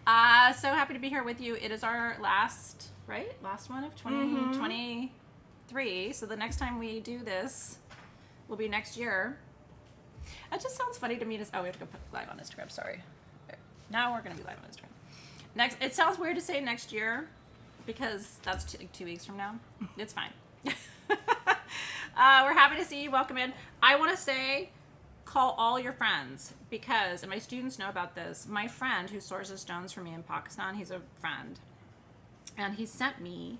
So happy to be here with you. It is our last one of 2023. So the next time we do this will be next year. That just sounds funny to me. We have to go put live on Instagram. Sorry. Now we're going to be live on Instagram. It sounds weird to say next year because that's 2 weeks from now. It's fine. We're happy to see you. Welcome in. I want to say, call all your friends because, and my students know about this, my friend who sources stones for me in Pakistan, he's a friend, and he sent me,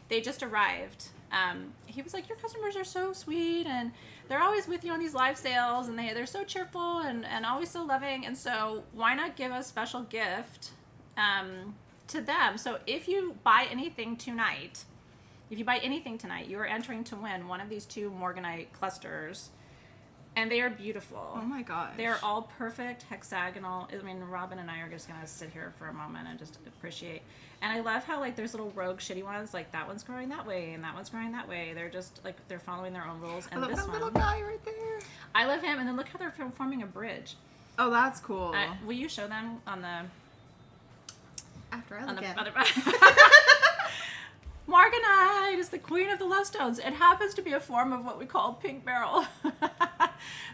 they just arrived. He was like, your customers are so sweet and they're always with you on these live sales and they're so cheerful and always so loving. And so why not give a special gift to them? So if you buy anything tonight, you are entering to win one of these 2 morganite clusters. And they are beautiful. Oh my gosh. They're all perfect, hexagonal. I mean, Robin and I are just going to sit here for a moment and just appreciate. And I love how, like, there's little rogue shitty ones, like that one's growing that way and that one's growing that way. They're just, like, they're following their own rules. And this one, little guy right there. I love him. And then look how they're forming a bridge. Oh, that's cool. Will you show them on the... After I look at it. Morganite is the queen of the love stones. It happens to be a form of what we call pink beryl.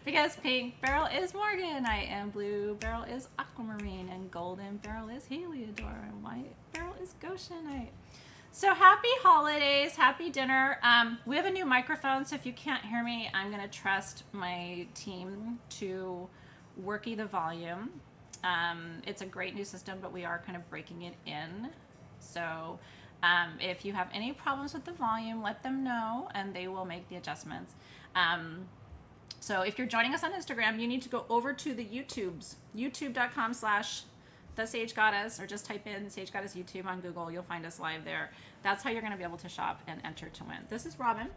Because pink beryl is morganite, and blue beryl is aquamarine, and golden beryl is heliodor, and white beryl is goshenite. So happy holidays, happy dinner. We have a new microphone, so if you can't hear me, I'm going to trust my team to worky the volume. It's a great new system, but we are kind of breaking it in. So... if you have any problems with the volume, let them know and they will make the adjustments. So if you're joining us on Instagram, you need to go over to the YouTubes, youtube.com/thesagegoddess, or just type in Sage Goddess YouTube on Google. You'll find us live there. That's how you're going to be able to shop and enter to win. This is Robin.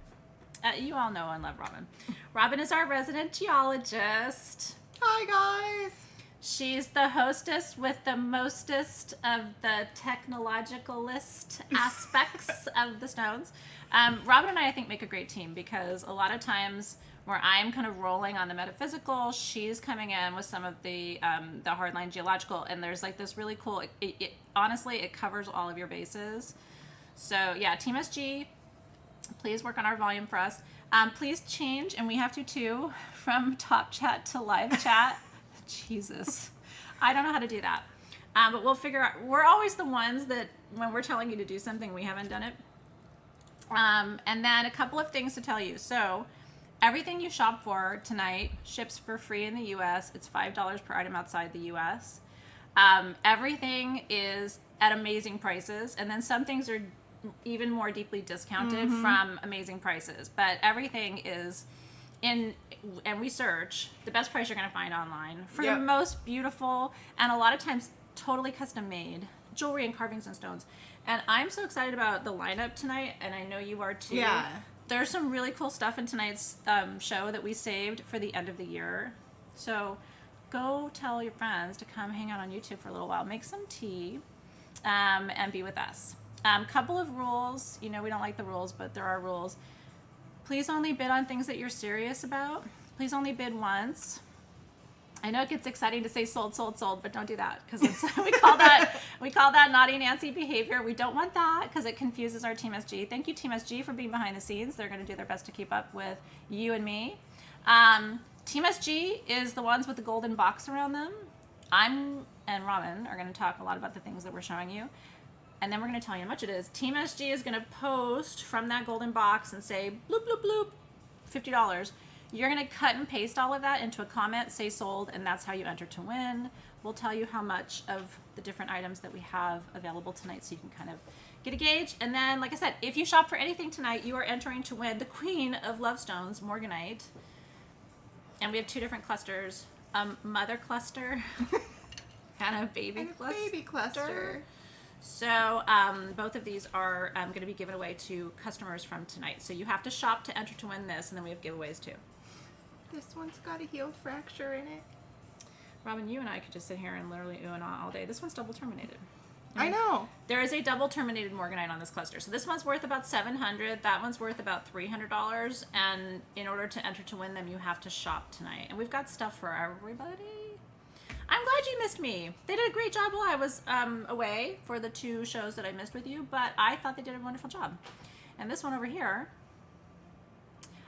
You all know and love Robin. Robin is our resident geologist. Hi, guys. She's the hostess with the mostest of the technologicalist aspects of the stones. Robin and I think, make a great team because a lot of times where I'm kind of rolling on the metaphysical, she's coming in with some of the hardline geological, and there's like this really cool, honestly, it covers all of your bases. So yeah, Team SG, please work on our volume for us. Please change, and we have to too, from top chat to live chat. Jesus, I don't know how to do that, but we'll figure out. We're always the ones that when we're telling you to do something, we haven't done it. And then a couple of things to tell you. So everything you shop for tonight ships for free in the US. It's $5 per item outside the US. Everything is at amazing prices, and then some things are even more deeply discounted from amazing prices, but everything is and we search the best price you're going to find online for the most beautiful and a lot of times totally custom made jewelry and carvings and stones. And I'm so excited about the lineup tonight, and I know you are too. Yeah. There's some really cool stuff in tonight's show that we saved for the end of the year. So go tell your friends to come hang out on YouTube for a little while, make some tea, and be with us. Couple of rules. You know, we don't like the rules, but there are rules. Please only bid on things that you're serious about. Please only bid once. I know it gets exciting to say sold, sold, sold, but don't do that because we call that naughty Nancy behavior. We don't want that because it confuses our Team SG. Thank you, Team SG, for being behind the scenes. They're going to do their best to keep up with you and me. Team SG is the ones with the golden box around them. I'm and Robin are going to talk a lot about the things that we're showing you. And then we're going to tell you how much it is. Team SG is going to post from that golden box and say, bloop, bloop, bloop, $50. You're going to cut and paste all of that into a comment, say sold, and that's how you enter to win. We'll tell you how much of the different items that we have available tonight so you can kind of get a gauge. And then, like I said, if you shop for anything tonight, you are entering to win the queen of love stones, morganite. And we have 2 different clusters, a mother cluster and a baby cluster. So both of these are going to be given away to customers from tonight. So you have to shop to enter to win this, and then we have giveaways too. This one's got a healed fracture in it. Robin, you and I could just sit here and literally ooh and ah all day. This one's double terminated. I know. There is a double terminated morganite on this cluster. So this one's worth about $700. That one's worth about $300. And in order to enter to win them, you have to shop tonight. And we've got stuff for everybody. I'm glad glad you missed me. They did a great job while I was away for the 2 shows that I missed with you, but I thought they did a wonderful job. And this one over here,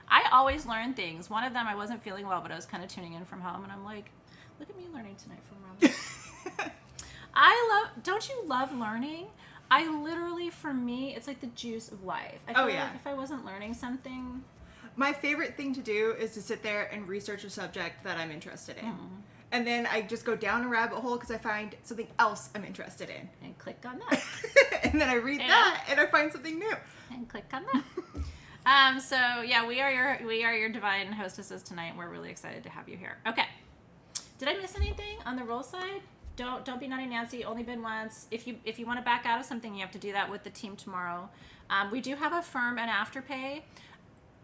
I always learn things. One of them I wasn't feeling well, but I was kind of tuning in from home, and I'm like, look at me learning tonight from home. Don't you love learning? I literally, for me, it's like the juice of life. I feel like if I wasn't learning something... My favorite thing to do is to sit there and research a subject that I'm interested in. And then I just go down a rabbit hole because I find something else I'm interested in. And click on that. And then I read that and I find something new. And click on that. So yeah, we are your divine hostesses tonight. We're really excited to have you here. Okay. Did I miss anything on the roll side? Don't be naughty Nancy. Only been once. If you want to back out of something, you have to do that with the team tomorrow. We do have a firm and afterpay.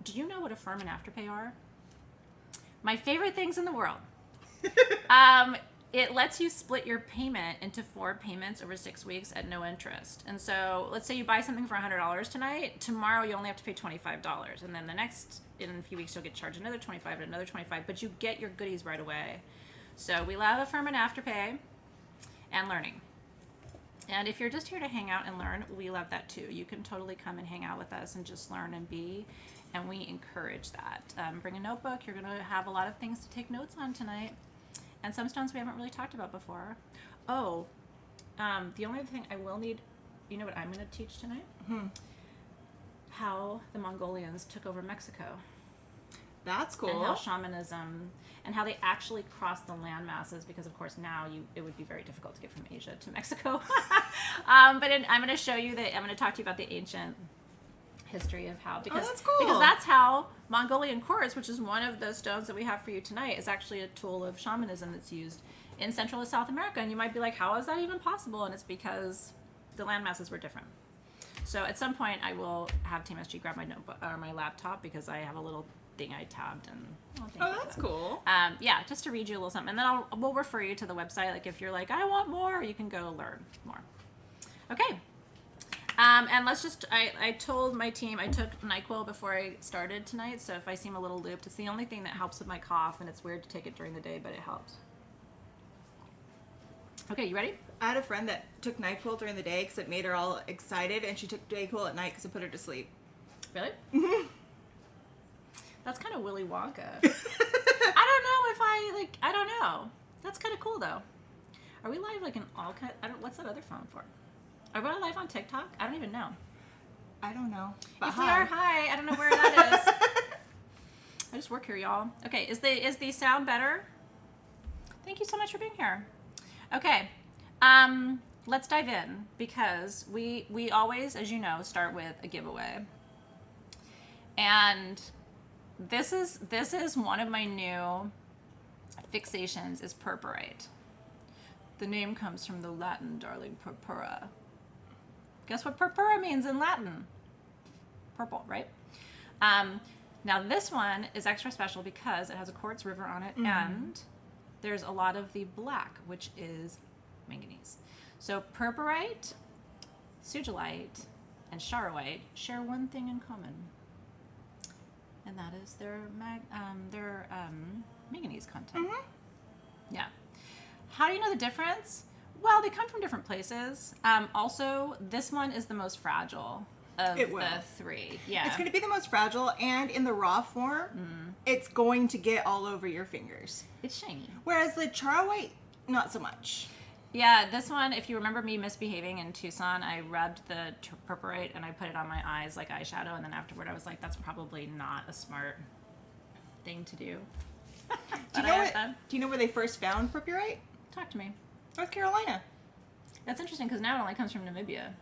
Do you know what a firm and afterpay are? My favorite things in the world. It lets you split your payment into 4 payments over 6 weeks at no interest. And so let's say you buy something for $100 tonight. Tomorrow you only have to pay $25. And then in a few weeks you'll get charged another $25 and another $25. But you get your goodies right away. So we love a firm and afterpay and learning. And if you're just here to hang out and learn, we love that too. You can totally come and hang out with us and just learn and be. And we encourage that. Bring a notebook. You're going to have a lot of things to take notes on tonight. And some stones we haven't really talked about before. Oh, the only other thing I will need, you know what I'm going to teach tonight? How the Mongolians took over Mexico. That's cool. And how shamanism, and how they actually crossed the land masses, because of course now it would be very difficult to get from Asia to Mexico. I'm going to show you I'm going to talk to you about the ancient history of how, because that's cool. Because that's how Mongolian quartz, which is one of the stones that we have for you tonight, is actually a tool of shamanism that's used in Central and South America. And you might be like, how is that even possible? And it's because the land masses were different. So at some point I will have Team SG grab my notebook or my laptop, because I have a little thing I tabbed and that's cool. Yeah, just to read you a little something, and then we'll refer you to the website. Like if you're like, I want more, you can go learn more. Okay. And let's just, I told my team I took NyQuil before I started tonight, so if I seem a little looped, it's the only thing that helps with my cough, and it's weird to take it during the day, but it helps. Okay, you ready? I had a friend that took NyQuil during the day because it made her all excited, and she took NyQuil at night because it put her to sleep. Really? Mm-hmm. That's kind of Willy Wonka. I don't know if I don't know. That's kind of cool though. Are we live like in all kind? What's that other phone for? Are we live on TikTok? I don't even know. I don't know. But if we are, hi. I don't know where that is. I just work here, y'all. Okay, is the sound better? Thank you so much for being here. Okay, let's dive in, because we always, as you know, start with a giveaway. And this is one of my new fixations, is Perite. The name comes from the Latin, darling, purpura. Guess what purpura means in Latin? Purple, right? Now this one is extra special because it has a quartz river on it, and there's a lot of the black, which is manganese. So Perite, sugilite, and charoite share one thing in common, and that is their manganese content. Yeah. How do you know the difference? Well, they come from different places. Also, this one is the most fragile of the 3. Yeah. It's going to be the most fragile, and in the raw form, it's going to get all over your fingers. It's shiny. Whereas the charoite, not so much. Yeah, this one, if you remember me misbehaving in Tucson, I rubbed the Perite and I put it on my eyes like eyeshadow, and then afterward I was like, that's probably not a smart thing to do. Do you know where they first found Perite? Talk to me. North Carolina. That's interesting, because now it only comes from Namibia.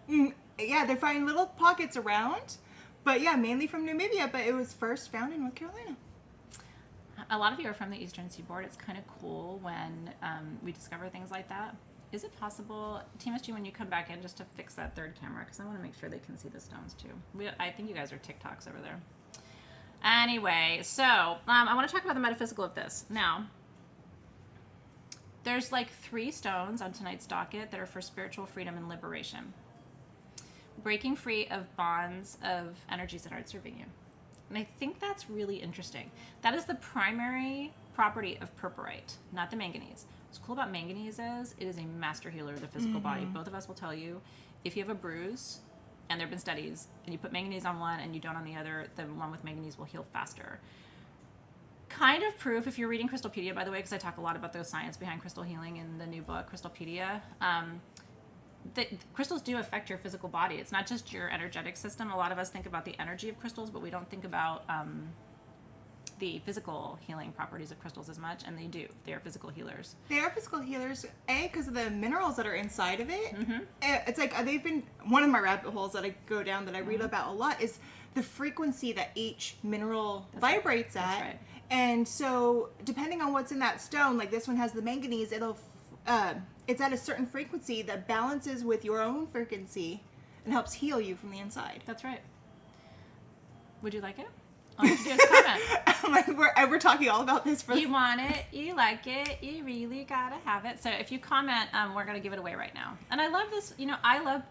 Yeah, they're finding little pockets around, but yeah, mainly from Namibia, but it was first found in North Carolina. A lot of you are from the Eastern Seaboard. It's kind of cool when we discover things like that. Is it possible, Team SG, when you come back in, just to fix that third camera, because I want to make sure they can see the stones too. I think you guys are TikToks over there. Anyway, so I want to talk about the metaphysical of this. Now, there's like 3 stones on tonight's docket that are for spiritual freedom and liberation. Breaking free of bonds of energies that aren't serving you. And I think that's really interesting. That is the primary property of Perite, not the manganese. what's cool about manganese is it is a master healer of the physical body. Both of us will tell you, if you have a bruise, and there have been studies, and you put manganese on one and you don't on the other, the one with manganese will heal faster. Kind of proof, if you're reading Crystalpedia, by the way, because I talk a lot about the science behind crystal healing in the new book, Crystalpedia. The crystals do affect your physical body. It's not just your energetic system. A lot of us think about the energy of crystals, but we don't think about the physical healing properties of crystals as much, and they do. They are physical healers. They are physical healers, because of the minerals that are inside of it. It's like, they've been, one of my rabbit holes that I go down that I read about a lot is the frequency that each mineral vibrates at. Right. And so, depending on what's in that stone, like this one has the manganese, it's at a certain frequency that balances with your own frequency and helps heal you from the inside. That's right. Would you like it? All you have to do is comment. Like we're talking all about this for You want it, you like it, you really gotta have it. So if you comment, we're gonna give it away right now. And I love this, I love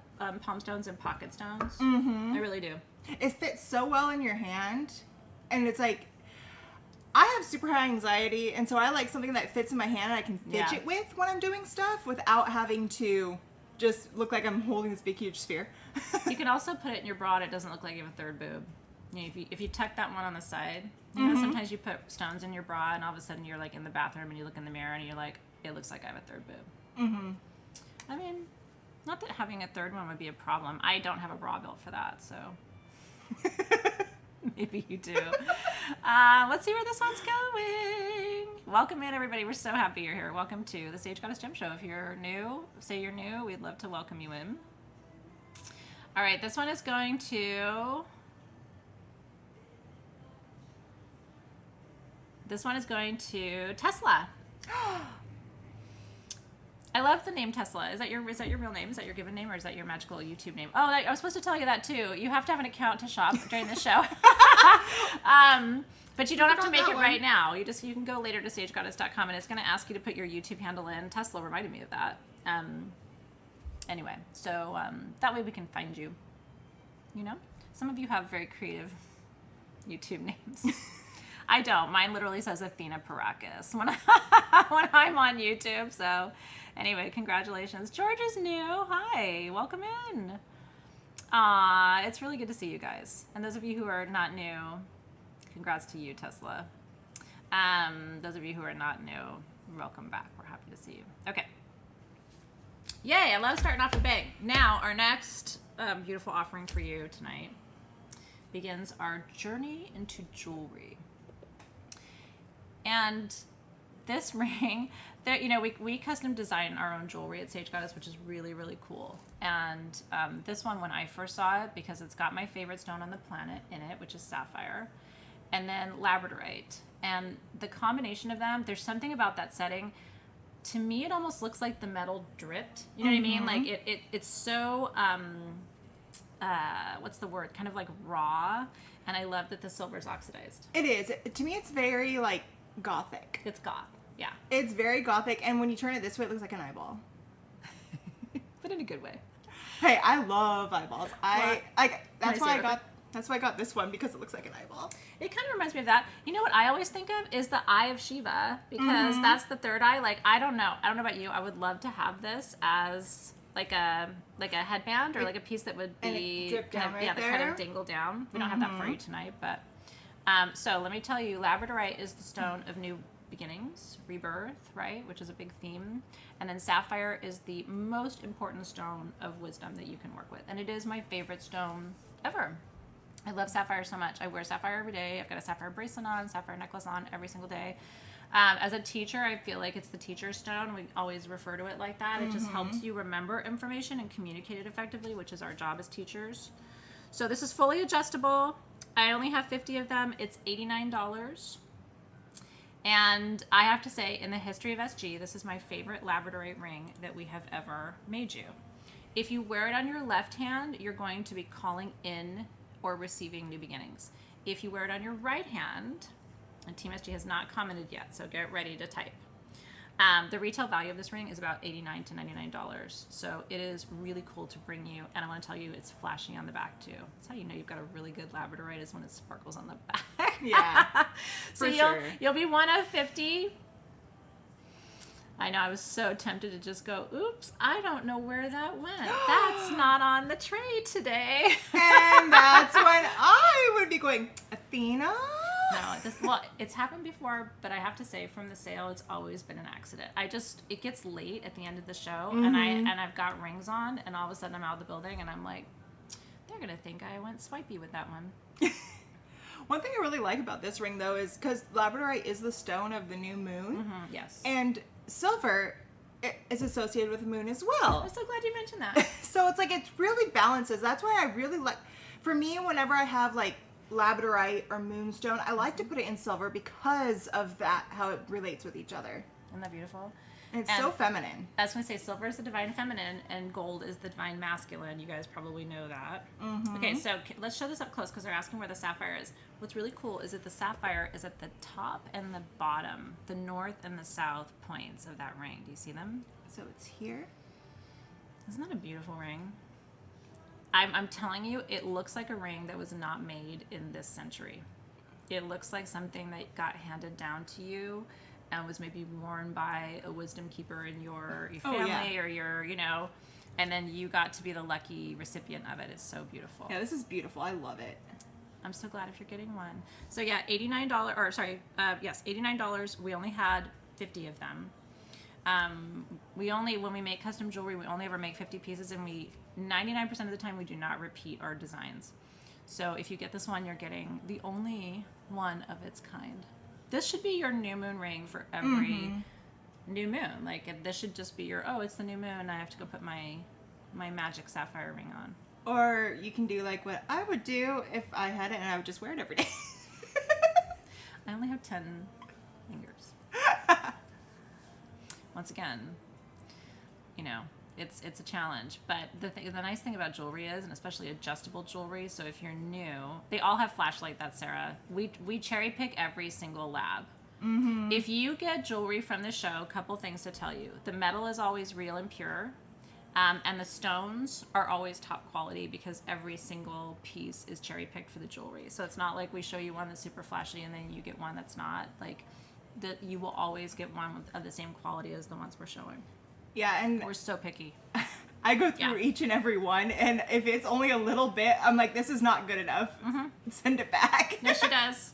palm stones and pocket stones. I really do. It fits so well in your hand, and it's like, I have super high anxiety, and so I like something that fits in my hand and I can fidget with when I'm doing stuff without having to just look like I'm holding this big huge sphere. You can also put it in your bra and it doesn't look like you have a third boob. If you tuck that one on the side, sometimes you put stones in your bra and all of a sudden you're like in the bathroom and you look in the mirror and you're like, it looks like I have a third boob. I mean, not that having a third one would be a problem. I don't have a bra built for that, so maybe you do. Let's see where this one's going. Welcome in, everybody. We're so happy you're here. Welcome to the Sage Goddess Gem Show. If you're new, say you're new. We'd love to welcome you in. All right, this one is going to... Tesla. I love the name Tesla. Is that your real name? Is that your given name, or is that your magical YouTube name? Oh, I was supposed to tell you that too. You have to have an account to shop during the show. But you don't have to make it right now. You can go later to sagegoddess.com and it's going to ask you to put your YouTube handle in. Tesla reminded me of that. Anyway, so that way we can find you. Some of you have very creative YouTube names. I don't. Mine literally says Athena Paracus when I'm on YouTube. So anyway, congratulations. George is new. Hi. Welcome in. It's really good to see you guys. And those of you who are not new, congrats to you, Tesla. Those of you who are not new, welcome back. We're happy to see you. Okay. Yay. I love starting off with a bang. Now, our next beautiful offering for you tonight begins our journey into jewelry. And this ring, we custom design our own jewelry at Sage Goddess, which is really, really cool. And this one, when I first saw it, because it's got my favorite stone on the planet in it, which is Sapphire, and then labradorite. And the combination of them, there's something about that setting. To me, it almost looks like the metal dripped. You know what I mean? Like it's so, what's the word? Kind of like raw. And I love that the silver's oxidized. It is. To me, it's very like gothic. It's goth. Yeah. It's very gothic, and when you turn it this way, it looks like an eyeball. But in a good way. Hey, I love eyeballs. That's why I got this one, because it looks like an eyeball. It kind of reminds me of that. You know what I always think of is the eye of Shiva, because that's the third eye. Like, I don't know about you. I would love to have this as like a headband, or like a piece that would be that kind of dangle down. We don't have that for you tonight, but so let me tell you, labradorite is the stone of new beginnings, rebirth, right, which is a big theme. And then sapphire is the most important stone of wisdom that you can work with, and it is my favorite stone ever. I love sapphire so much. I wear sapphire every day. I've got a sapphire bracelet on, sapphire necklace on every single day. As a teacher, I feel like it's the teacher's stone. We always refer to it like that. It just helps you remember information and communicate it effectively, which is our job as teachers. So this is fully adjustable. I only have 50 of them. It's $89. And I have to say, in the history of SG, this is my favorite labradorite ring that we have ever made you. If you wear it on your left hand, you're going to be calling in or receiving new beginnings. If you wear it on your right hand, and Team SG has not commented yet, so get ready to type. The retail value of this ring is about $89 to $99. So it is really cool to bring you, and I want to tell you, it's flashy on the back too. That's how you know you've got a really good labradorite, is when it sparkles on the back. Yeah, so for sure. You'll be one of 50. I know, I was so tempted to just go, oops, I don't know where that went. That's not on the tray today. And that's when I would be going, Athena? No, it's happened before, but I have to say, from the sale, it's always been an accident. It gets late at the end of the show, and I've got rings on, and all of a sudden I'm out of the building, and I'm like, they're gonna think I went swipey with that one. One thing I really like about this ring, though, is because labradorite is the stone of the new moon. Mm-hmm, yes. And silver is associated with the moon as well. I'm so glad you mentioned that. So it's like, it really balances. That's why I really like, for me, whenever I have like labradorite or moonstone, I like to put it in silver because of that, how it relates with each other. Isn't that beautiful? And it's so feminine. I was going to say, silver is the divine feminine and gold is the divine masculine. You guys probably know that. Mm-hmm. Okay, so let's show this up close because they're asking where the sapphire is. What's really cool is that the sapphire is at the top and the bottom, the north and the south points of that ring. Do you see them? So it's here. Isn't that a beautiful ring? I'm telling you, it looks like a ring that was not made in this century. It looks like something that got handed down to you and was maybe worn by a wisdom keeper in your family or your, and then you got to be the lucky recipient of it. It's so beautiful. Yeah, this is beautiful. I love it. I'm so glad if you're getting one. So yeah, $89. We only had 50 of them. When we make custom jewelry, we only ever make 50 pieces, and 99% of the time we do not repeat our designs. So if you get this one, you're getting the only one of its kind. This should be your new moon ring for every new moon. Like, this should just be your, it's the new moon, I have to go put my magic sapphire ring on. Or you can do like what I would do if I had it, and I would just wear it every day. I only have 10 fingers. Once again, it's a challenge. But the nice thing about jewelry is, and especially adjustable jewelry, so if you're new, they all have flashlight. That's Sarah. We cherry pick every single lab. Mm-hmm. If you get jewelry from the show, a couple things to tell you. The metal is always real and pure. And the stones are always top quality because every single piece is cherry picked for the jewelry. So it's not like we show you one that's super flashy and then you get one that's not. Like, you will always get one of the same quality as the ones we're showing. Yeah, and we're so picky. I go through each and every one, and if it's only a little bit, I'm like, this is not good enough. Mm-hmm. Send it back. No, she does.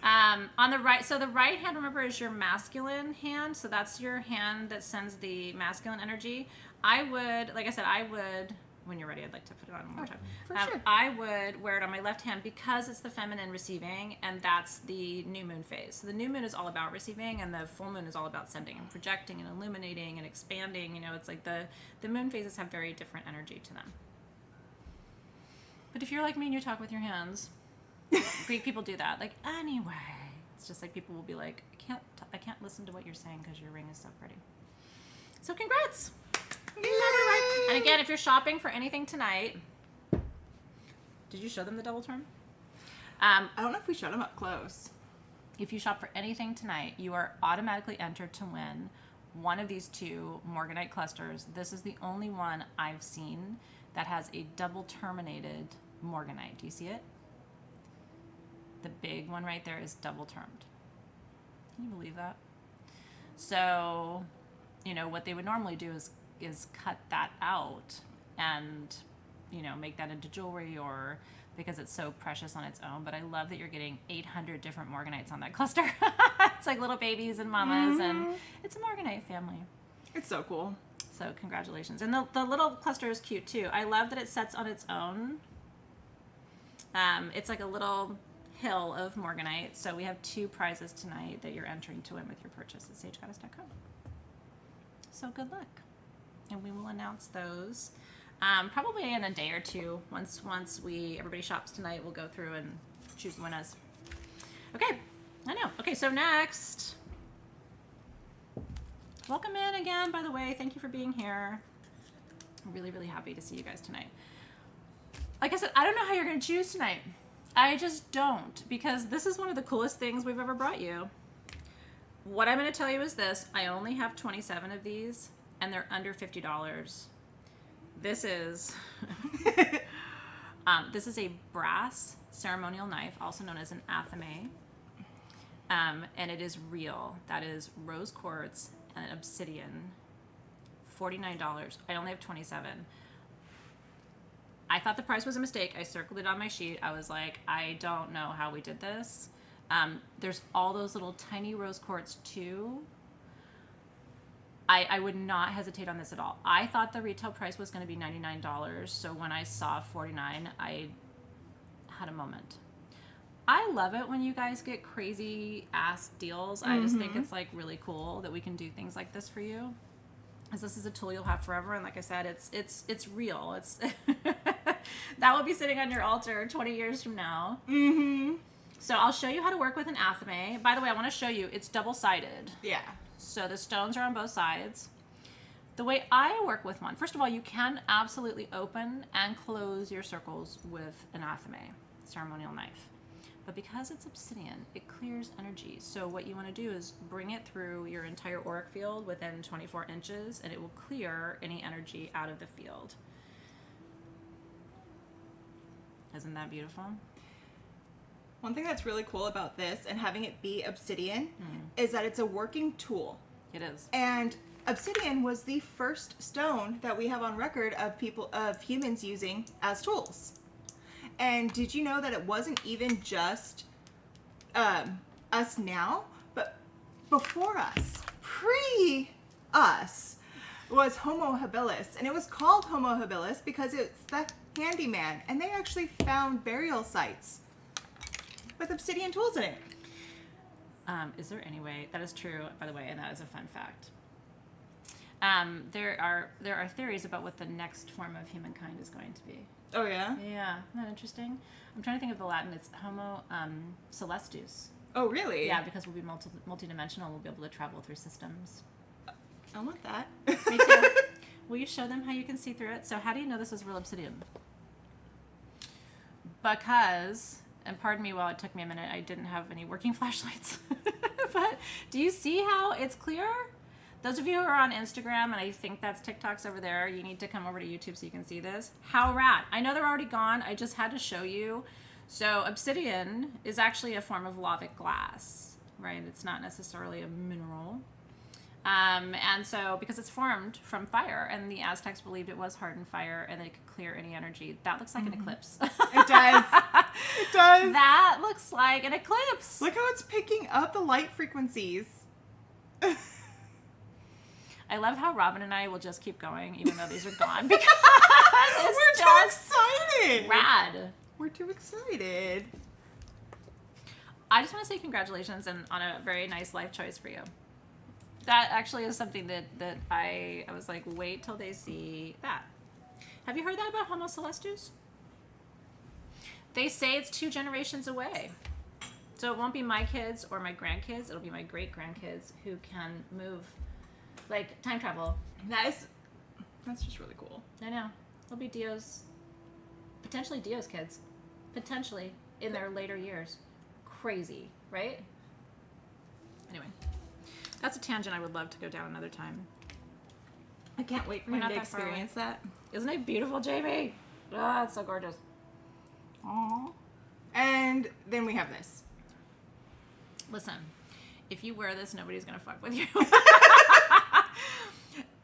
On the right, so the right hand, remember, is your masculine hand. So that's your hand that sends the masculine energy. I would, when you're ready, I'd like to put it on one more time. For sure. I would wear it on my left hand because it's the feminine receiving, and that's the new moon phase. So the new moon is all about receiving, and the full moon is all about sending and projecting and illuminating and expanding. It's like the moon phases have very different energy to them. But if you're like me and you talk with your hands, Greek people do that. Like, anyway, it's just like people will be like, I can't listen to what you're saying because your ring is so pretty. So congrats. Yay! And again, if you're shopping for anything tonight, did you show them the double term? I don't know if we showed them up close. If you shop for anything tonight, you are automatically entered to win one of these 2 morganite clusters. This is the only one I've seen that has a double terminated morganite. Do you see it? The big one right there is double termed. Can you believe that? So, what they would normally do is cut that out and, make that into jewelry, or because it's so precious on its own. But I love that you're getting 800 different morganites on that cluster. It's like little babies and mamas, and it's a morganite family. It's so cool. So congratulations. And the little cluster is cute too. I love that it sets on its own. It's like a little hill of morganite. So we have 2 prizes tonight that you're entering to win with your purchase at sagegoddess.com. So good luck. And we will announce those probably in a day or 2. Once everybody shops tonight, we'll go through and choose the winners. Okay, I know. Okay, so next, welcome in again, by the way. Thank you for being here. I'm really, really happy to see you guys tonight. Like I said, I don't know how you're going to choose tonight. I just don't, because this is one of the coolest things we've ever brought you. What I'm going to tell you is this. I only have 27 of these, and they're under $50. This is this is a brass ceremonial knife, also known as an Athena, and it is real. That is rose quartz and obsidian, $49. I only have 27. I thought the price was a mistake. I circled it on my sheet. I was like, I don't know how we did this. There's all those little tiny rose quartz too. I would not hesitate on this at all. I thought the retail price was going to be $99. So when I saw $49, I had a moment. I love it when you guys get crazy ass deals. I just think it's like really cool that we can do things like this for you. Because this is a tool you'll have forever, and like I said, it's real. It's that will be sitting on your altar 20 years from now. So I'll show you how to work with an athame. By the way, I want to show you it's double-sided. Yeah. So the stones are on both sides. The way I work with one, first of all, you can absolutely open and close your circles with an athame, ceremonial knife. But because it's obsidian, it clears energy. So what you want to do is bring it through your entire auric field within 24 inches, and it will clear any energy out of the field. Isn't that beautiful? One thing that's really cool about this and having it be obsidian is that it's a working tool. It is. And obsidian was the first stone that we have on record of humans using as tools. And did you know that it wasn't even just us now, but before us, pre-us, was Homo habilis. And it was called Homo habilis because it's the handyman. And they actually found burial sites with obsidian tools in it. Is there any way, that is true, by the way, and that is a fun fact. There are theories about what the next form of humankind is going to be. Oh, yeah? Yeah, isn't that interesting? I'm trying to think of the Latin. It's Homo Celestus. Oh, really? Yeah, because we'll be multidimensional. We'll be able to travel through systems. I want that. Me too. Will you show them how you can see through it? So how do you know this is real obsidian? Because, and pardon me while it took me a minute, I didn't have any working flashlights. But do you see how it's clear? Those of you who are on Instagram, and I think that's TikTok's over there, you need to come over to YouTube so you can see this. How rad. I know they're already gone. I just had to show you. So obsidian is actually a form of lavic glass, right? It's not necessarily a mineral. And so because it's formed from fire, and the Aztecs believed it was hardened fire and that it could clear any energy. That looks like an eclipse. It does. It does. That looks like an eclipse. Look how it's picking up the light frequencies. I love how Robin and I will just keep going even though these are gone because We're too excited. Rad. We're too excited. I just want to say congratulations and on a very nice life choice for you. That actually is something that I was like, wait till they see that. Have you heard that about Homo Celestus? They say it's 2 generations away. So it won't be my kids or my grandkids. It'll be my great-grandkids who can move, like time travel. That's just really cool. I know. It'll be Dio's, potentially Dio's kids. Potentially in their later years. Crazy, right? Anyway. That's a tangent I would love to go down another time. I can't wait for him to experience that. Isn't it beautiful, Jamie? Ah, it's so gorgeous. Aww. And then we have this. Listen, if you wear this, nobody's gonna fuck with you.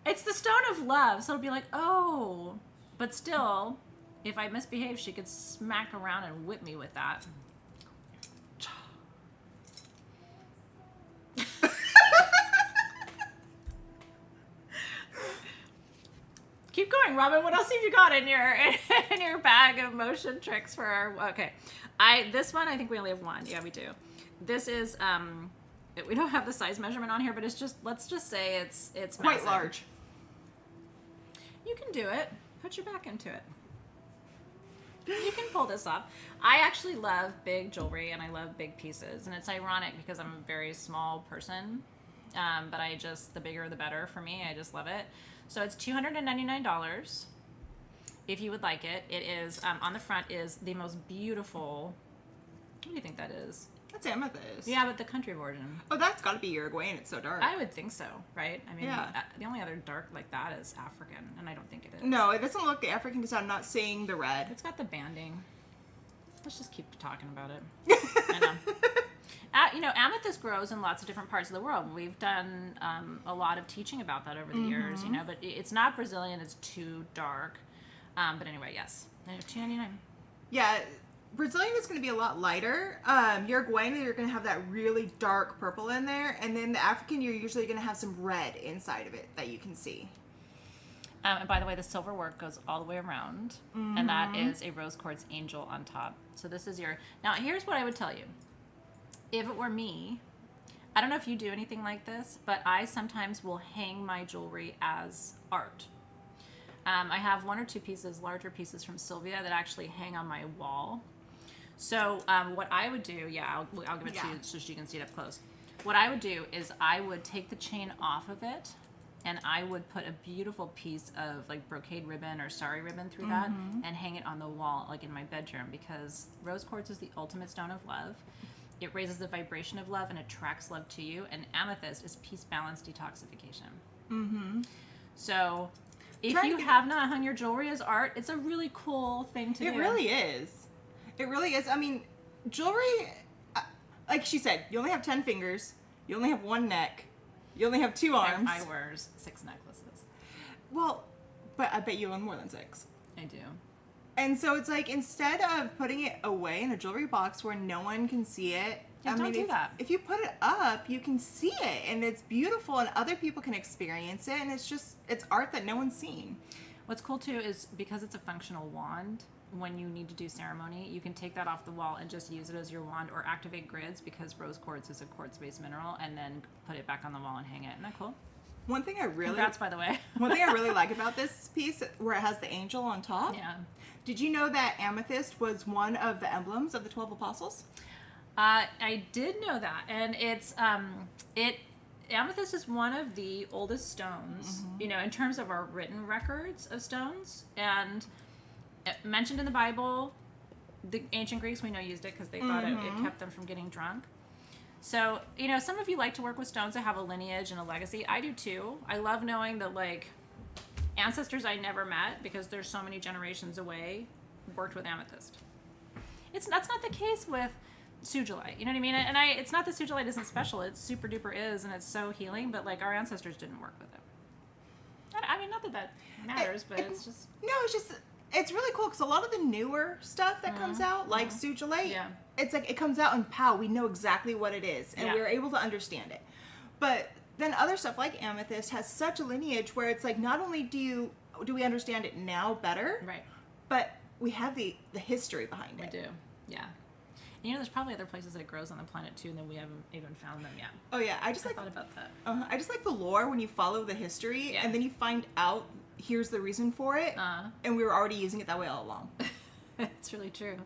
It's the stone of love, so it'll be like, oh. But still, if I misbehave, she could smack around and whip me with that. Keep going, Robin. What else have you got in your bag of motion tricks for our? Okay, this one I think we only have one. Yeah, we do. This is we don't have the size measurement on here, but it's just, let's just say it's quite massive. large. You can do it. Put your back into it. You can pull this off. I actually love big jewelry and I love big pieces, and it's ironic because I'm a very small person, but the bigger the better for me. I just love it. So it's $299 if you would like it. It is, on the front is the most beautiful, what do you think that is? That's amethyst. Yeah, but the country of origin. Oh, that's got to be Uruguayan. It's so dark. I would think so, right? I mean, yeah. The only other dark like that is African, and I don't think it is. No, it doesn't look African because I'm not seeing the red. It's got the banding. Let's just keep talking about it. I know. Amethyst grows in lots of different parts of the world. We've done a lot of teaching about that over the years, but it's not Brazilian. It's too dark. But anyway, yes. $2.99. Yeah, Brazilian is going to be a lot lighter. Uruguayan, you're going to have that really dark purple in there. And then the African, you're usually going to have some red inside of it that you can see. And by the way, the silver work goes all the way around. And that is a rose quartz angel on top. So this is your... Now, here's what I would tell you. If it were me, I don't know if you do anything like this, but I sometimes will hang my jewelry as art. I have 1 or 2 pieces, larger pieces from Sylvia that actually hang on my wall. So what I would do, I'll give it to you so she can see it up close. What I would do is I would take the chain off of it, and I would put a beautiful piece of like brocade ribbon or sari ribbon through that and hang it on the wall, like in my bedroom, because rose quartz is the ultimate stone of love. It raises the vibration of love and attracts love to you. And amethyst is peace, balance, detoxification. So if you have not hung your jewelry as art, it's a really cool thing to do. It really is. It really is. I mean, jewelry, like she said, you only have 10 fingers. You only have 1 neck. You only have 2 arms. I wear 6 necklaces. Well, but I bet you own more than 6. I do. And so it's like, instead of putting it away in a jewelry box where no one can see it, don't do that. If you put it up, you can see it, and it's beautiful, and other people can experience it, and it's art that no one's seen. What's cool too is because it's a functional wand, when you need to do ceremony, you can take that off the wall and just use it as your wand, or activate grids, because rose quartz is a quartz-based mineral, and then put it back on the wall and hang it. Isn't that cool? Congrats, by the way. One thing I really like about this piece, where it has the angel on top. Yeah. Did you know that amethyst was one of the emblems of the 12 apostles? I did know that, and it's amethyst is one of the oldest stones, in terms of our written records of stones, and mentioned in the Bible. The ancient Greeks, we know, used it because they thought it kept them from getting drunk. So, some of you like to work with stones that have a lineage and a legacy. I do too. I love knowing that, like, ancestors I never met, because there's so many generations away, worked with amethyst. That's not the case with sugilite, you know what I mean? And it's not that sugilite isn't special. It's super duper is, and it's so healing, but like our ancestors didn't work with it. I mean, not that matters, but it's just... No, it's really cool, because a lot of the newer stuff that comes out, like sugilite, it's like it comes out and pow, we know exactly what it is, and we're able to understand it. But then other stuff like amethyst has such a lineage where it's like, not only do we understand it now better, right, but we have the history behind it. We do, yeah. And there's probably other places that it grows on the planet too, and then we haven't even found them yet. Oh yeah, I thought about that. I just like the lore when you follow the history, and then you find out here's the reason for it, and we were already using it that way all along. It's really true.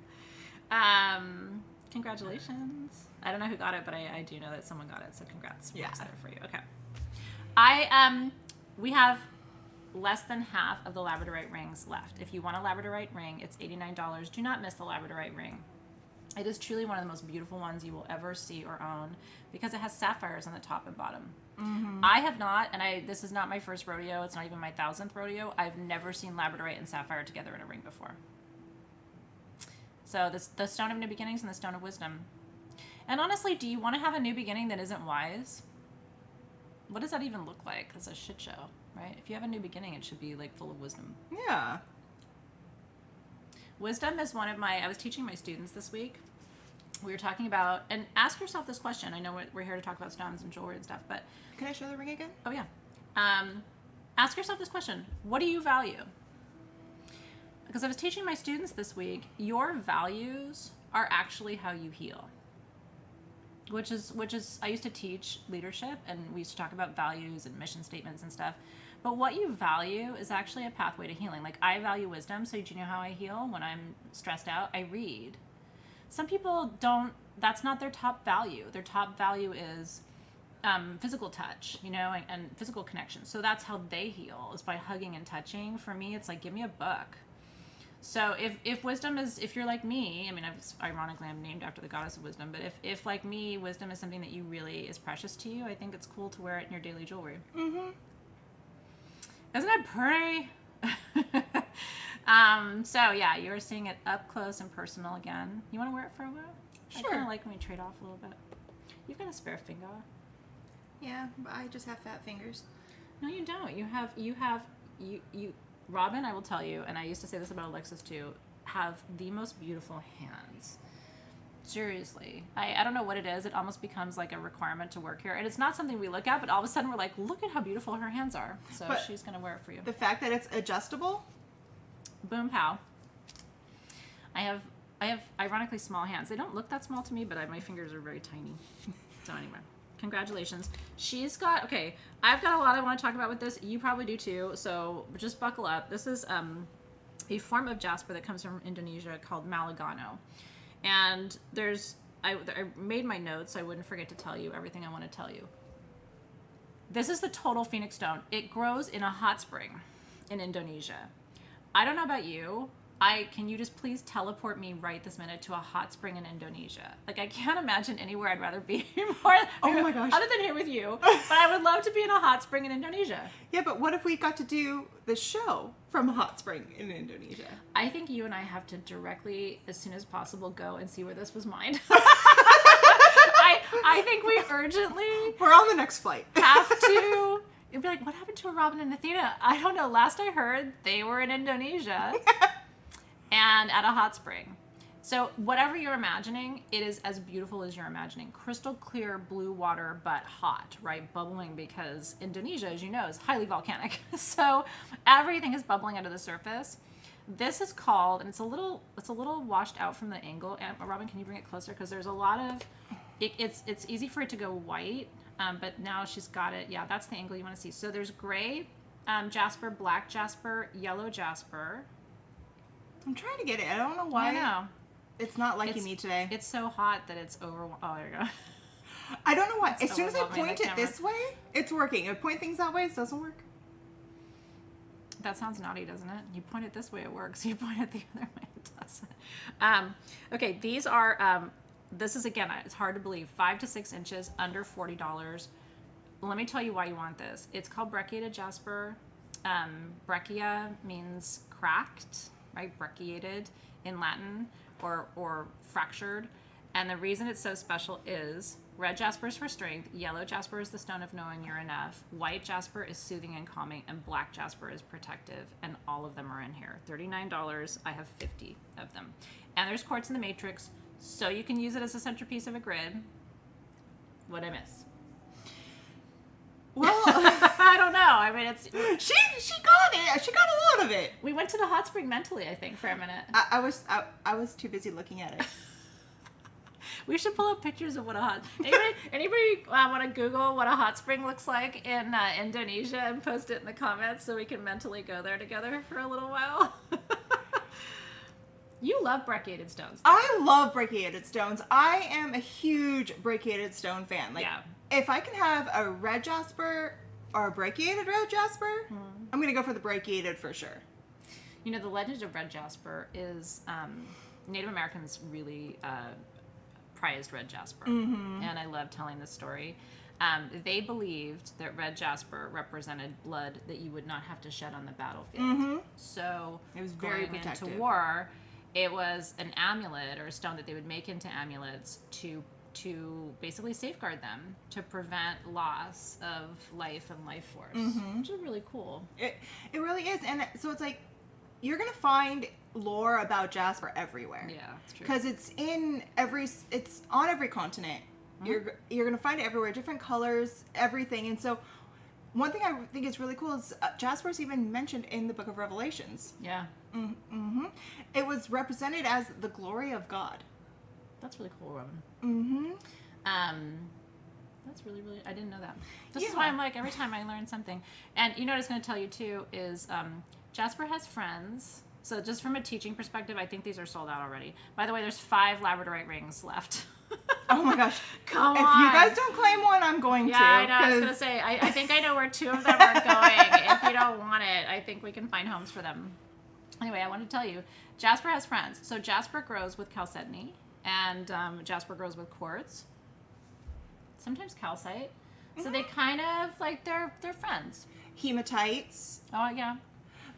Congratulations. I don't know who got it, but I do know that someone got it, so congrats. We're excited for you. Okay. We have less than half of the labradorite rings left. If you want a labradorite ring, it's $89. Do not miss the labradorite ring. It is truly one of the most beautiful ones you will ever see or own, because it has sapphires on the top and bottom. I have not, and this is not my first rodeo. It's not even my 1000th rodeo. I've never seen labradorite and sapphire together in a ring before. So the stone of new beginnings and the stone of wisdom. And honestly, do you want to have a new beginning that isn't wise? What does that even look like? It's a shit show, right? If you have a new beginning, it should be like full of wisdom. Yeah. Wisdom is one of I was teaching my students this week. We were talking about, and ask yourself this question. I know we're here to talk about stones and jewelry and stuff, but... Can I show the ring again? Oh, yeah. Ask yourself this question. What do you value? Because I was teaching my students this week, your values are actually how you heal. Which is, I used to teach leadership, and we used to talk about values and mission statements and stuff. But what you value is actually a pathway to healing. Like, I value wisdom, so do you know how I heal? When I'm stressed out, I read. Some people don't, that's not their top value. Their top value is physical touch, and physical connection. So that's how they heal, is by hugging and touching. For me, it's like, give me a book. So if wisdom is, if you're like me, I mean, ironically, I'm named after the goddess of wisdom, but if like me, wisdom is something that you really is precious to you, I think it's cool to wear it in your daily jewelry. Mm-hmm. Isn't it pretty? So yeah, you're seeing it up close and personal again. You want to wear it for a while? Sure. I kind of like when we trade off a little bit. You've got a spare finger. Yeah, but I just have fat fingers. No, you don't. You Robin, I will tell you, and I used to say this about Alexis too, have the most beautiful hands. Seriously. I don't know what it is. It almost becomes like a requirement to work here. And it's not something we look at, but all of a sudden we're like, look at how beautiful her hands are. So But she's going to wear it for you. The fact that it's adjustable. Boom pow. I have ironically small hands. They don't look that small to me, but my fingers are very tiny. So anyway, congratulations. She's got, okay, I've got a lot I want to talk about with this. You probably do too. So just buckle up. This is a form of jasper that comes from Indonesia called Malagano. And I made my notes so I wouldn't forget to tell you everything I want to tell you. This is the total phoenix stone. It grows in a hot spring in Indonesia. I don't know about you. Can you just please teleport me right this minute to a hot spring in Indonesia? Like, I can't imagine anywhere I'd rather be more. Oh my gosh. Other than here with you. But I would love to be in a hot spring in Indonesia. Yeah, but what if we got to do the show from a hot spring in Indonesia? I think you and I have to directly, as soon as possible, go and see where this was mined. I think we urgently We're on the next flight. have to. You'd be like, what happened to Robin and Athena? I don't know. Last I heard, they were in Indonesia. And at a hot spring. So whatever you're imagining, it is as beautiful as you're imagining. Crystal clear blue water, but hot, right? Bubbling, because Indonesia, as you know, is highly volcanic. So everything is bubbling under the surface. This is called, and it's a little washed out from the angle. And Robin, can you bring it closer? Because there's a lot of, it's easy for it to go white, but now she's got it. Yeah, that's the angle you want to see. So there's gray jasper, black jasper, yellow jasper. I'm trying to get it. I don't know why. I know. It's not liking me today. It's so hot that it's over. Oh, there you go. I don't know why. It's As soon as I overwhelming, point the it camera. this way, it's working. If I point things that way, it doesn't work. That sounds naughty, doesn't it? You point it this way, it works. You point it the other way, it doesn't. Okay, these are, this is, again, it's hard to believe, 5 to 6 inches, under $40. Let me tell you why you want this. It's called Brecciated Jasper. Breccia means cracked, right? Brecciated in Latin, or fractured. And the reason it's so special is red jasper is for strength, yellow jasper is the stone of knowing you're enough, white jasper is soothing and calming, and black jasper is protective. And all of them are in here. $39. I have 50 of them. And there's quartz in the matrix, so you can use it as a centerpiece of a grid. What'd I miss? Well, I don't know. I mean, it's. she got it. She got a lot of it. We went to the hot spring mentally, I think, for a minute. I was too busy looking at it. We should pull up pictures of what a hot. Anybody want to Google what a hot spring looks like in Indonesia and post it in the comments so we can mentally go there together for a little while? You love brecciated stones. I love brecciated stones. I am a huge brecciated stone fan. Like, Yeah. if I can have a red jasper or a brecciated red jasper, I'm gonna go for the brecciated for sure. You know, the legend of red jasper is Native Americans really prized red jasper, and I love telling this story. They believed that red jasper represented blood that you would not have to shed on the battlefield. So It was very going protective. into war, it was an amulet or a stone that they would make into amulets to basically safeguard them, to prevent loss of life and life force, which is really cool. It really is, and so it's like you're gonna find lore about jasper everywhere. Yeah, it's true. Because it's on every continent. You're gonna find it everywhere, different colors, everything. And so, one thing I think is really cool is jasper is even mentioned in the Book of Revelations. Yeah, It was represented as the glory of God. that's really cool, Robin. That's really, really, I didn't know that. This is why I'm like, every time I learn something. And you know what I was going to tell you too is Jasper has friends. So just from a teaching perspective, I think these are sold out already. By the way, there's 5 labradorite rings left. Oh my gosh. Come If on. you guys don't claim one, I'm going to. Yeah, I know. I was 'cause- going to say, I think I know where 2 of them are going. If you don't want it, I think we can find homes for them. Anyway, I want to tell you, Jasper has friends. So Jasper grows with chalcedony, and Jasper grows with quartz. Sometimes calcite. So they kind of, like, they're friends. Hematites. Oh, yeah.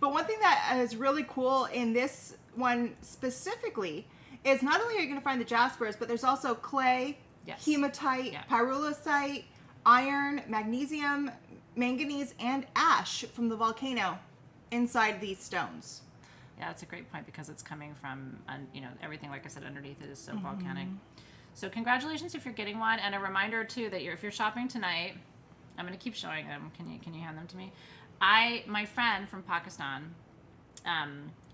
But one thing that is really cool in this one specifically is not only are you going to find the jaspers, but there's also clay, Yes. hematite, Yeah. pyrolusite, iron, magnesium, manganese, and ash from the volcano inside these stones. Yeah, that's a great point because it's coming from, everything, like I said, underneath it is so volcanic. So congratulations if you're getting one, and a reminder too that if you're shopping tonight, I'm going to keep showing them. Can you hand them to me? My friend from Pakistan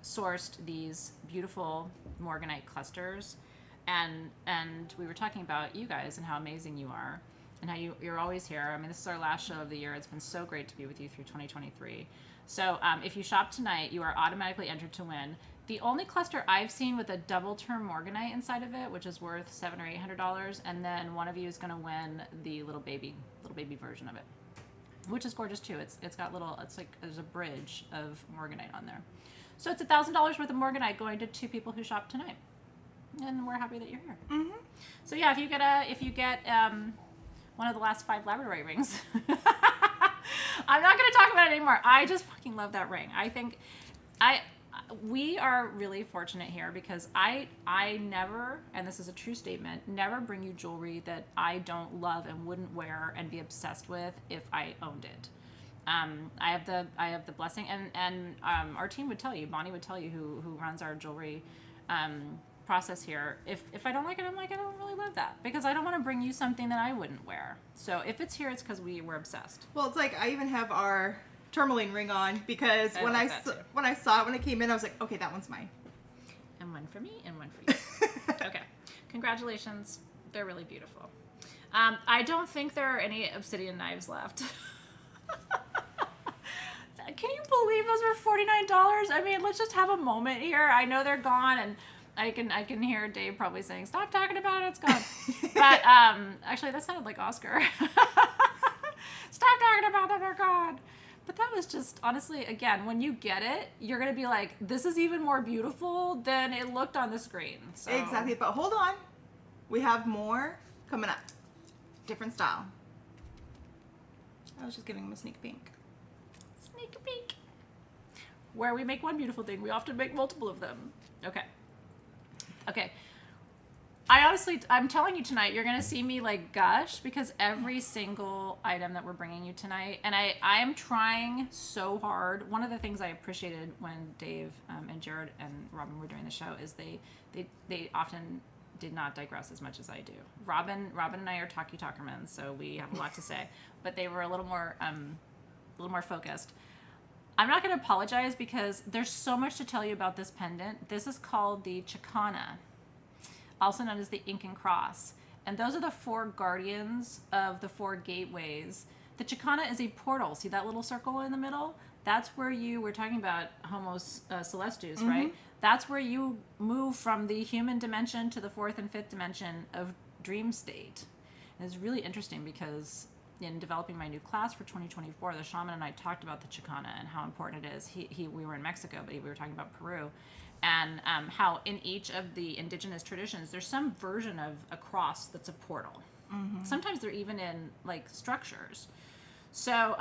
sourced these beautiful morganite clusters, and we were talking about you guys and how amazing you are, and how you're always here. I mean, this is our last show of the year. It's been so great to be with you through 2023. So if you shop tonight, you are automatically entered to win. The only cluster I've seen with a double term morganite inside of it, which is worth $700 or $800, and then one of you is going to win the little baby version of it, which is gorgeous too. It's got it's like there's a bridge of morganite on there. So it's $1,000 worth of morganite going to 2 people who shop tonight, and we're happy that you're here. Mm-hmm. So yeah, if you get one of the last 5 labradorite rings. I'm not going to talk about it anymore. I just fucking love that ring. I think we are really fortunate here because I never, and this is a true statement, never bring you jewelry that I don't love and wouldn't wear and be obsessed with if I owned it. I have the blessing, and our team would tell you, Bonnie would tell you, who runs our jewelry process here. If I don't like it, I'm like, I don't really love that because I don't want to bring you something that I wouldn't wear. So if it's here, it's because we're obsessed. Well, it's like I even have our tourmaline ring on because when I saw it when it came in, I was like, okay, that one's mine. And one for me and one for you. Okay, congratulations. They're really beautiful. I don't think there are any obsidian knives left. Can you believe those were $49? I mean, let's just have a moment here. I know they're gone, and I can hear Dave probably saying, "Stop talking about it, it's gone." But actually, that sounded like Oscar. Stop talking about them, they're gone. But that was just, honestly, again, when you get it, you're gonna be like, "This is even more beautiful than it looked on the screen." So. Exactly, but hold on, we have more coming up. Different style. I was just giving him a sneak peek. Sneak peek. Where we make one beautiful thing, we often make multiple of them. Okay. I'm telling you tonight, you're going to see me like gush because every single item that we're bringing you tonight, and I am trying so hard. One of the things I appreciated when Dave and Jared and Robin were doing the show is they often did not digress as much as I do. Robin and I are talkermen, so we have a lot to say, but they were a little more focused. I'm not going to apologize because there's so much to tell you about this pendant. This is called the Chicana, also known as the Incan cross. And those are the 4 guardians of the 4 gateways. The Chicana is a portal. See that little circle in the middle? That's where we're talking about Homo Celestus, mm-hmm. right? That's where you move from the human dimension to the 4th and 5th dimension of dream state. And it's really interesting because in developing my new class for 2024, the shaman and I talked about the Chicana and how important it is. We were in Mexico, but we were talking about Peru, and how in each of the indigenous traditions, there's some version of a cross that's a portal. Mm-hmm. Sometimes they're even in like structures. So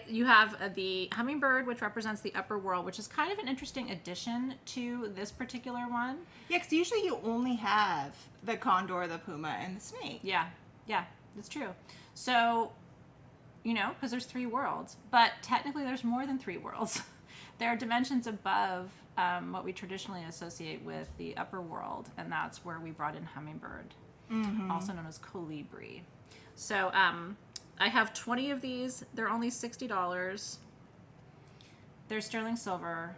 you have the hummingbird, which represents the upper world, which is kind of an interesting addition to this particular one. Yeah, because usually you only have the condor, the puma, and the snake. Yeah. It's true. So, because there's 3 worlds, but technically there's more than 3 worlds. There are dimensions above what we traditionally associate with the upper world, and that's where we brought in hummingbird, mm-hmm. also known as colibri. So I have 20 of these. They're only $60. They're sterling silver.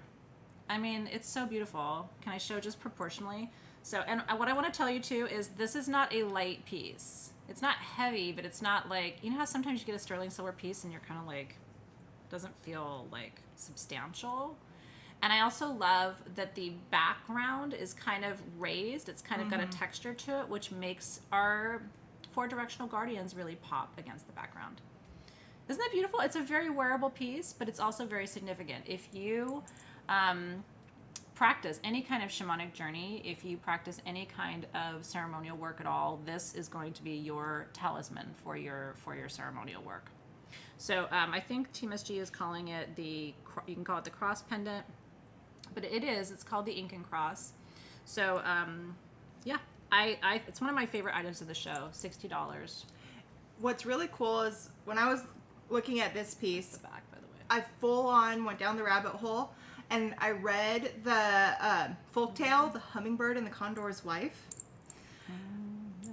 I mean, it's so beautiful. Can I show just proportionally? So, and what I want to tell you too is this is not a light piece. It's not heavy, but it's not like, you know how sometimes you get a sterling silver piece and you're kind of like, doesn't feel like substantial. And I also love that the background is kind of raised. It's kind of got a texture to it, which makes our 4 directional guardians really pop against the background. Isn't that beautiful? It's a very wearable piece, but it's also very significant. If you practice any kind of shamanic journey, if you practice any kind of ceremonial work at all, this is going to be your talisman for your ceremonial work. So I think Team SG is calling it you can call it the cross pendant, but it's called the Incan cross. So yeah, It's one of my favorite items of the show. $60. What's really cool is when I was looking at this piece, The back, by the way. I full on went down the rabbit hole and I read the folktale, The Hummingbird and the Condor's Wife.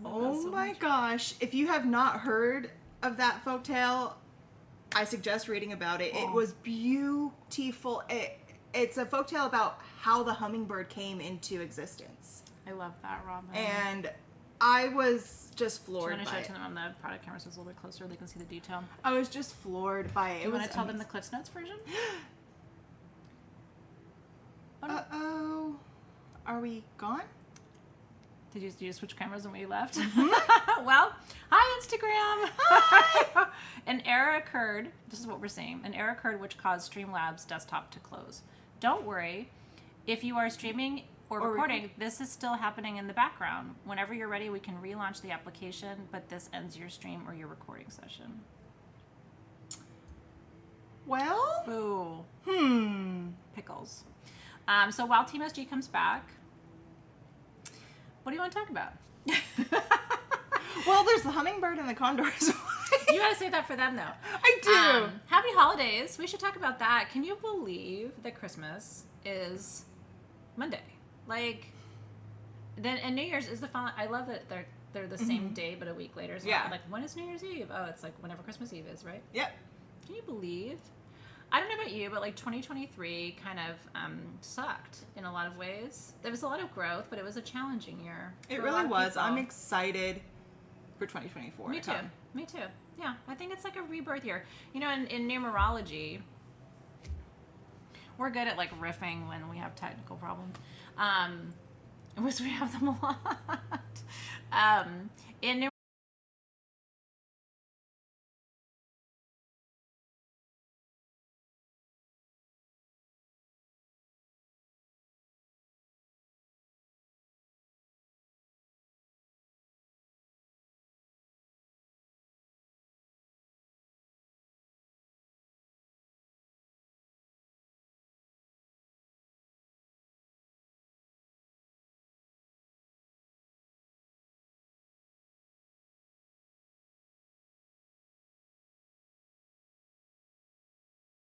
Oh my gosh. If you have not heard of that folktale, I suggest reading about it. It was beautiful. It's a folktale about how the hummingbird came into existence. I love that, Robin. And I was just floored Do you want to by show it it. to them on the product camera so it's a little bit closer? They can see the detail. I was just floored by it. Do you want to tell them the Cliff's Notes version? Uh-oh. Are we gone? Did you switch cameras when we left? Well, hi Instagram. Hi. An error occurred. This is what we're seeing. An error occurred which caused Streamlabs desktop to close. Don't worry. If you are streaming or recording, this is still happening in the background. Whenever you're ready, we can relaunch the application, but this ends your stream or your recording session. Well, Ooh. Pickles. So while Team SG comes back, what do you want to talk about? well, there's the hummingbird and the condors. You gotta save that for them, though. I do. Happy holidays. We should talk about that. Can you believe that Christmas is Monday? Like, then and New Year's is the following. I love that they're the same day but a week later. So Yeah. Like, when is New Year's Eve? Oh, it's like whenever Christmas Eve is, right? Yep. Can you believe? I don't know about you, but like 2023 kind of sucked in a lot of ways. There was a lot of growth, but it was a challenging year. It for a really lot of was. people. I'm excited for 2024. Me too. Me too. Yeah, I think it's like a rebirth year. You know, in numerology, we're good at like riffing when we have technical problems. Which we have them a lot. In